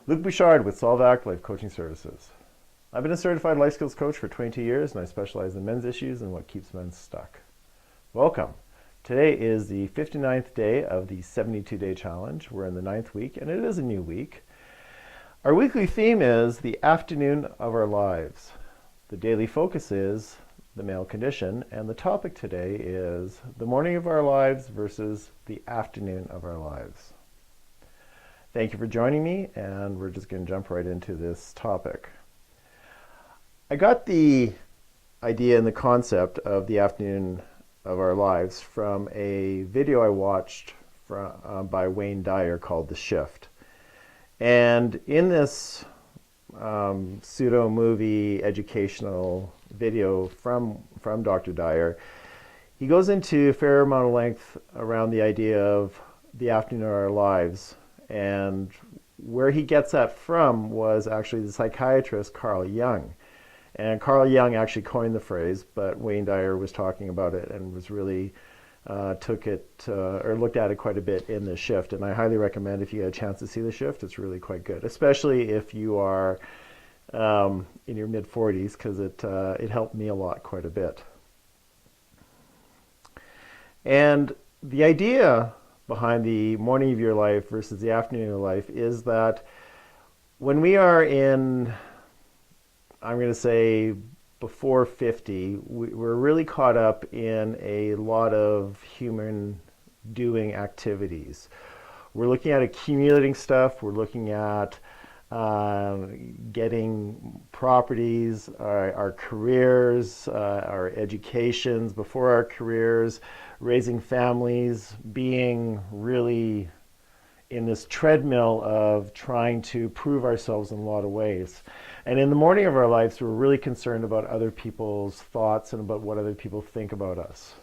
Luc Bouchard with Solvac Life Coaching Services. I've been a certified life skills coach for 22 years and I specialize in men's issues and what keeps men stuck. Welcome. Today is the 59th day of the 72-day challenge. We're in the 9th week and it is a new week. Our weekly theme is the afternoon of our lives. The daily focus is the male condition, and the topic today is the morning of our lives versus the afternoon of our lives. Thank you for joining me, and we're just going to jump right into this topic. I got the idea and the concept of the afternoon of our lives from a video I watched by Wayne Dyer called The Shift. And in this pseudo-movie educational video from Dr. Dyer, he goes into a fair amount of length around the idea of the afternoon of our lives. And where he gets that from was actually the psychiatrist Carl Jung. And Carl Jung actually coined the phrase, but Wayne Dyer was talking about it and was really looked at it quite a bit in The Shift. And I highly recommend, if you get a chance to see The Shift, it's really quite good, especially if you are in your mid-40s, because it helped me a lot, quite a bit. And the idea behind the morning of your life versus the afternoon of your life is that when we are in, I'm going to say, before 50, we're really caught up in a lot of human doing activities. We're looking at accumulating stuff. We're looking at getting properties, our careers, our educations before our careers, raising families, being really in this treadmill of trying to prove ourselves in a lot of ways. And in the morning of our lives, we're really concerned about other people's thoughts and about what other people think about us.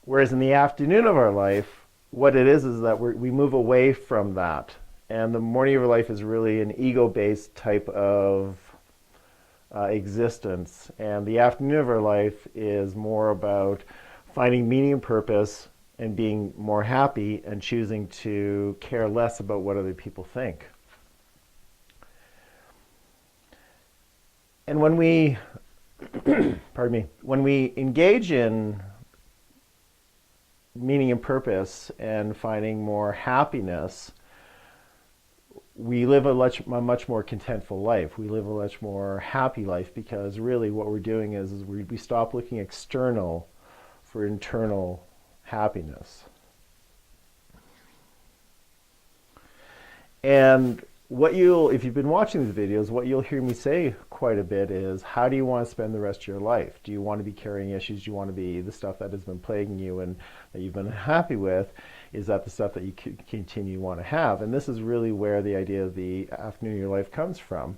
Whereas in the afternoon of our life, what it is that we move away from that. And the morning of our life is really an ego-based type of existence. And the afternoon of our life is more about finding meaning and purpose and being more happy and choosing to care less about what other people think. And when we, when we engage in meaning and purpose and finding more happiness, we live a much more contentful life. We live a much more happy life, because really what we're doing is we stop looking external for internal happiness. And if you've been watching these videos, what you'll hear me say quite a bit is, how do you want to spend the rest of your life? Do you want to be carrying issues? Do you want to be the stuff that has been plaguing you and that you've been happy with? Is that the stuff that you continue to want to have? And this is really where the idea of the afternoon of your life comes from,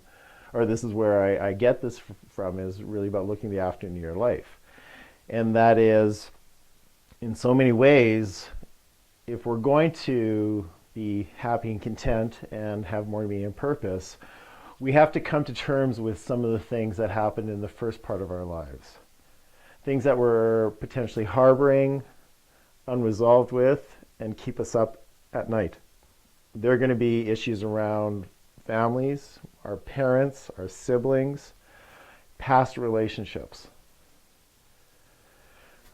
or this is where I get this from, is really about looking at the afternoon of your life. And that is, in so many ways, if we're going to be happy and content and have more meaning and purpose, we have to come to terms with some of the things that happened in the first part of our lives. Things that we're potentially harboring, unresolved with, and keep us up at night. There are going to be issues around families, our parents, our siblings, past relationships.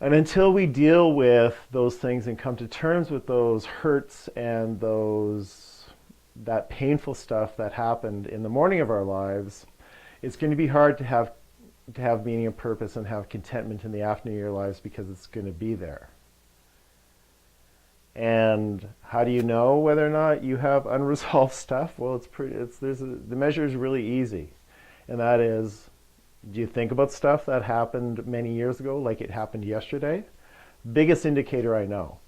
And until we deal with those things and come to terms with those hurts and that painful stuff that happened in the morning of our lives, it's going to be hard to have meaning and purpose and have contentment in the afternoon of your lives, because it's going to be there. And how do you know whether or not you have unresolved stuff? Well, the measure is really easy, and that is, do you think about stuff that happened many years ago like it happened yesterday? Biggest indicator I know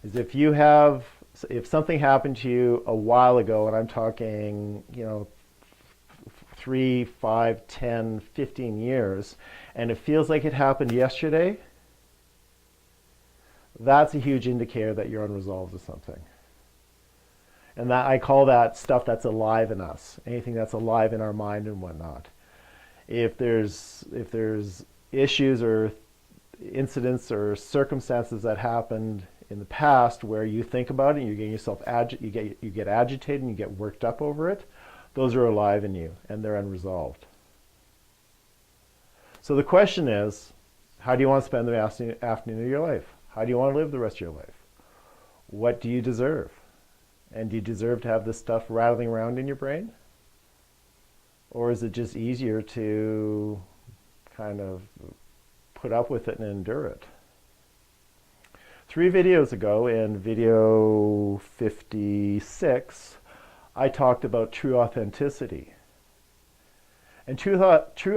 is if something happened to you a while ago, and I'm talking, 3, 5, 10, 15 years, and it feels like it happened yesterday, that's a huge indicator that you're unresolved with something. And that, I call that stuff that's alive in us, anything that's alive in our mind and whatnot. If there's issues or incidents or circumstances that happened in the past where you think about it and you're getting yourself you get agitated and you get worked up over it, those are alive in you and they're unresolved. So the question is, how do you want to spend the afternoon of your life? How do you want to live the rest of your life? What do you deserve? And do you deserve to have this stuff rattling around in your brain? Or is it just easier to kind of put up with it and endure it? 3 videos ago, in video 56, I talked about true authenticity. And true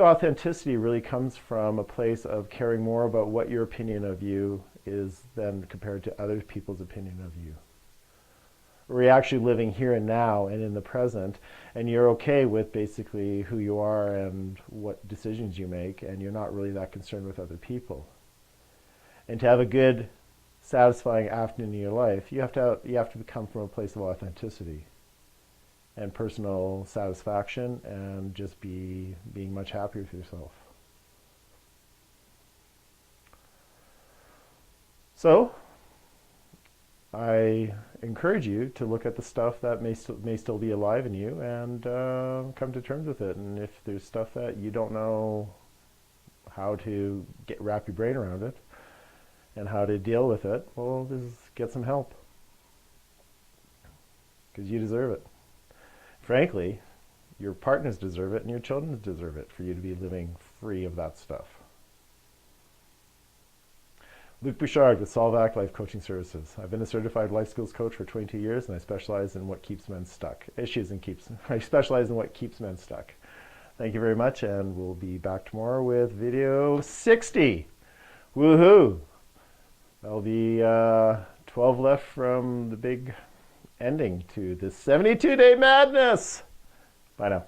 authenticity really comes from a place of caring more about what your opinion of you is than compared to other people's opinion of you. Where you're actually living here and now and in the present, and you're okay with basically who you are and what decisions you make, and you're not really that concerned with other people. And to have a good, satisfying afternoon in your life, you have to come from a place of authenticity and personal satisfaction, and just being much happier with yourself. So I encourage you to look at the stuff that may still be alive in you and come to terms with it. And if there's stuff that you don't know how to wrap your brain around it and how to deal with it, well, just get some help, because you deserve it. Frankly, your partners deserve it and your children deserve it for you to be living free of that stuff. Luc Bouchard with Solve Act Life Coaching Services. I've been a certified life skills coach for 22 years, and I specialize in what keeps men stuck. I specialize in what keeps men stuck. Thank you very much, and we'll be back tomorrow with video 60. Woohoo! That'll be 12 left from the big ending to this 72-day madness. Bye now.